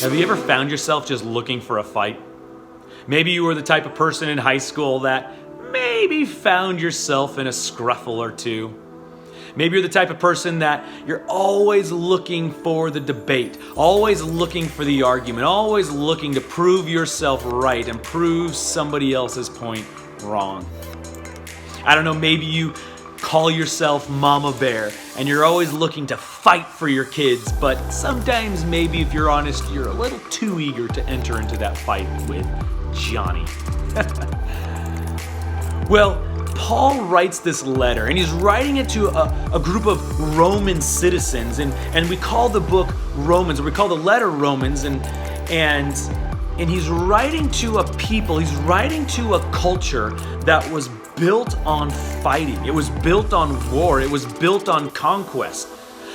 Have you ever found yourself just looking for a fight? Maybe you were the type of person in high school that maybe found yourself in a scruffle or two. Maybe you're the type of person that you're always looking for the debate, always looking for the argument, always looking to prove yourself right and prove somebody else's point wrong. I don't know, maybe you call yourself Mama Bear and you're always looking to fight for your kids, but sometimes maybe if you're honest, you're a little too eager to enter into that fight with Johnny. Well, Paul writes this letter, and he's writing it to a group of Roman citizens, and we call the book Romans, or we call the letter Romans, and he's writing to a people, he's writing to a culture that was built on fighting. It was built on war. It was built on conquest.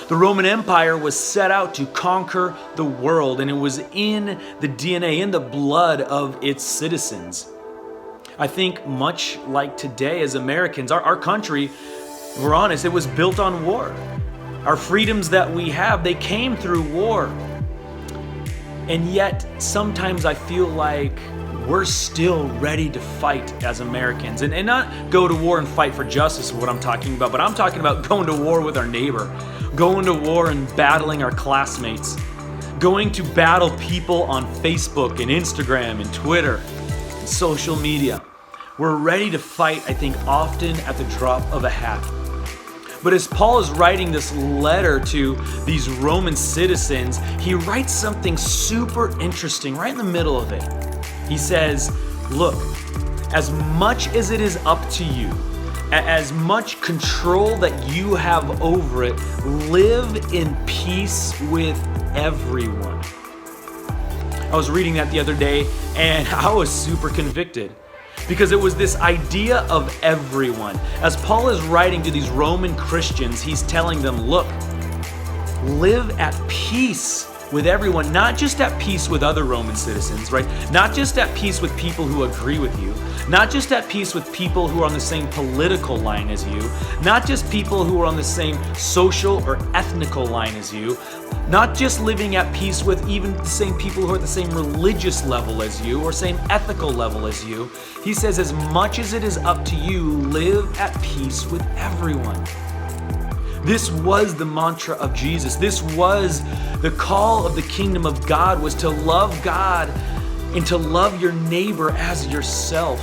The Roman Empire was set out to conquer the world, and it was in the DNA, in the blood of its citizens. I think much like today as Americans, our country, if we're honest, it was built on war. Our freedoms that we have, they came through war. And yet, sometimes I feel like we're still ready to fight as Americans. And not go to war and fight for justice is what I'm talking about, but I'm talking about going to war with our neighbor, going to war and battling our classmates, going to battle people on Facebook and Instagram and Twitter and social media. We're ready to fight, I think, often at the drop of a hat. But as Paul is writing this letter to these Roman citizens, he writes something super interesting right in the middle of it. He says, look, as much as it is up to you, as much control that you have over it, live in peace with everyone. I was reading that the other day and I was super convicted because it was this idea of everyone. As Paul is writing to these Roman Christians, he's telling them, look, live at peace with everyone, not just at peace with other Roman citizens, right? Not just at peace with people who agree with you, not just at peace with people who are on the same political line as you, not just people who are on the same social or ethnical line as you, not just living at peace with even the same people who are at the same religious level as you or same ethical level as you. He says, as much as it is up to you, live at peace with everyone. This was the mantra of Jesus. This was the call of the kingdom of God, was to love God and to love your neighbor as yourself.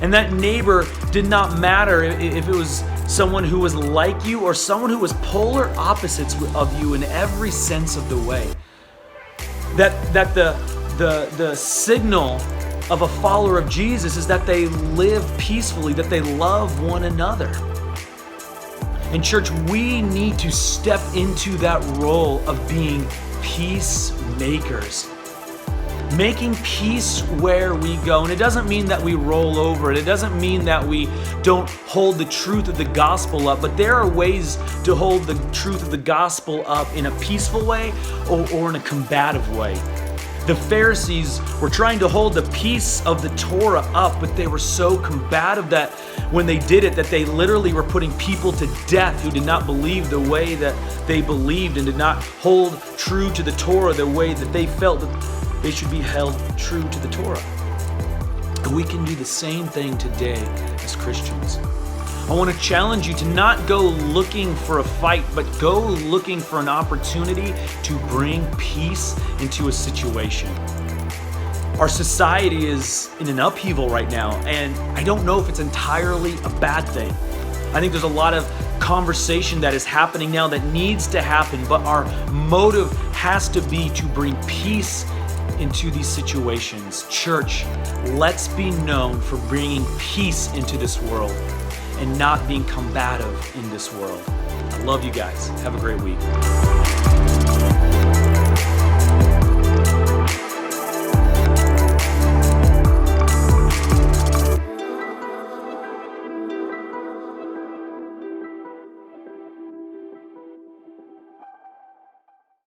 And that neighbor did not matter if it was someone who was like you or someone who was polar opposites of you in every sense of the way. That the signal of a follower of Jesus is that they live peacefully, that they love one another. And church, we need to step into that role of being peacemakers. Making peace where we go. And it doesn't mean that we roll over it. It doesn't mean that we don't hold the truth of the gospel up. But there are ways to hold the truth of the gospel up in a peaceful way or in a combative way. The Pharisees were trying to hold the peace of the Torah up, but they were so combative that when they did it, that they literally were putting people to death who did not believe the way that they believed and did not hold true to the Torah the way that they felt that they should be held true to the Torah. And we can do the same thing today as Christians. I want to challenge you to not go looking for a fight, but go looking for an opportunity to bring peace into a situation. Our society is in an upheaval right now, and I don't know if it's entirely a bad thing. I think there's a lot of conversation that is happening now that needs to happen, but our motive has to be to bring peace into these situations. Church, let's be known for bringing peace into this world and not being combative in this world. I love you guys. Have a great week.